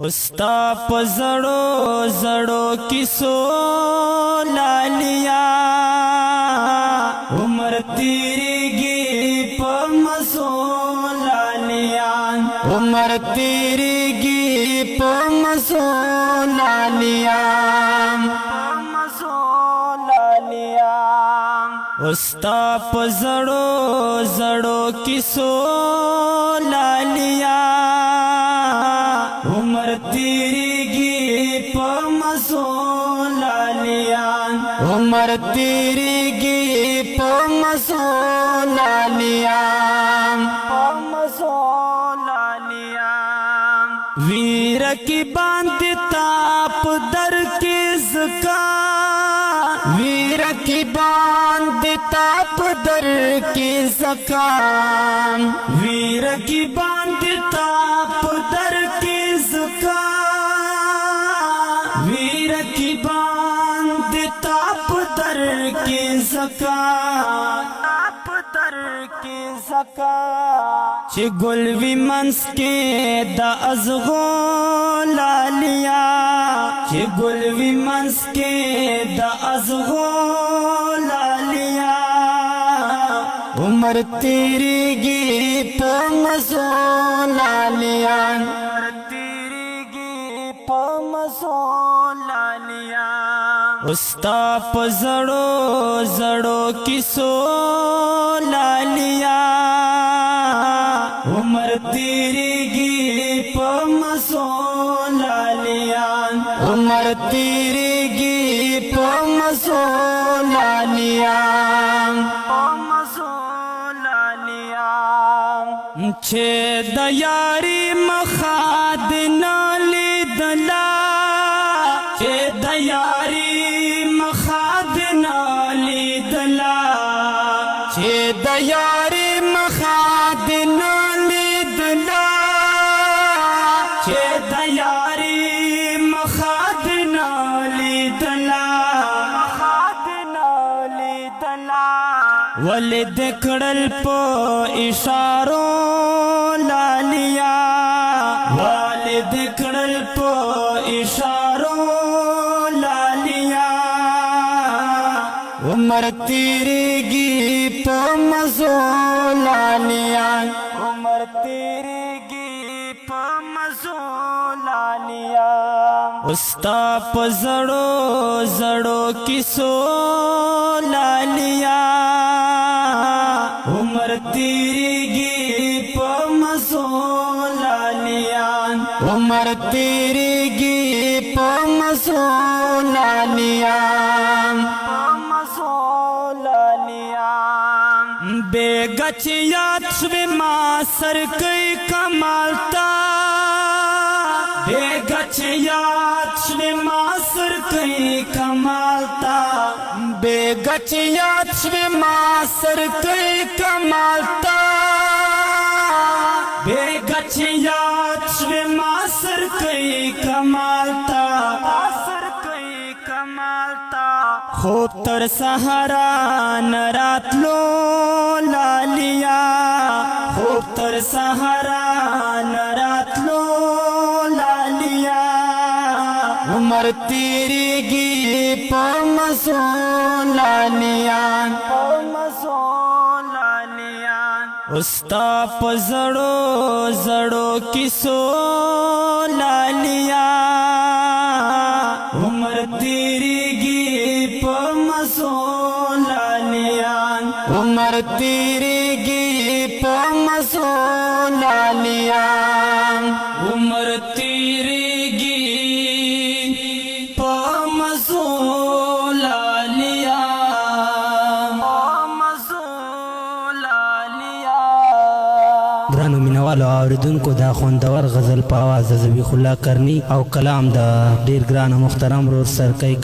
استا پزړو زړو کیسو لالیا عمر تیریږي په مزو لالیا عمر تیریږي په مزو لالیا استا پزړو زړو کیسو لالیا عمر تیریږي په مزو لالیا عمر تیریږي په مزو لالیا ویر کی باندې تاپ در کې زکا ویر کی باندې تاپ در کې زکا ویر کی باندې تاپ در کې زکا ویر کی باندې تاپ در کې زکا چې ګل وی منس کې د ازغو لالیا چې ګل وی منس کې د ازغو لالیا عمر تیریږي په مزو لالیا عمر تیریږي په مزو لالیا استا پزړو زړو کیسو لالیا عمر تیریږي په مزو لالیا عمر تیریږي په مزو لالیا چې د یاري مخاد نه لیدلا چې د یاري مخاد نه لیدلا چې د یاري مخاد نه لیدلا چې د یاري مخاد نه لیدلا ولید کړل په اشارو لالیا ولید کړل په اشارو لالیا عمر تیریږي په مزو لالیا عمر تیریږي په مزو لالیا استا پزړو زړو کیسو لالیا عمر تیریږي په مزو لالیا عمر تیریږي په مزو لالیا بیگچ یاد شوی ما سر کئی کمالتا بیگچ یاد شوی ما سر کئی کمالتا بیگچ یاد شوی ما سر کئی کمالتا بیگچ یاد شوی ما سر کئی کمالتا خوب تر سهارا نراتلو لالیا خوب تر سهارا نراتلو لالیا عمر تیریږي په مزو لالیا استا پزړو زړو کیسو لالیا عمر تیریږي په مزو لالیا عمر تیریږي په مزو لالیا عمر تیریږي په مزو لالیا ګرانو مینوالو اوریدونکو دا خوندور غزل په اواز د ذبیح الله کرنی او کلام د ډیر ګران محترم رور سرکۍ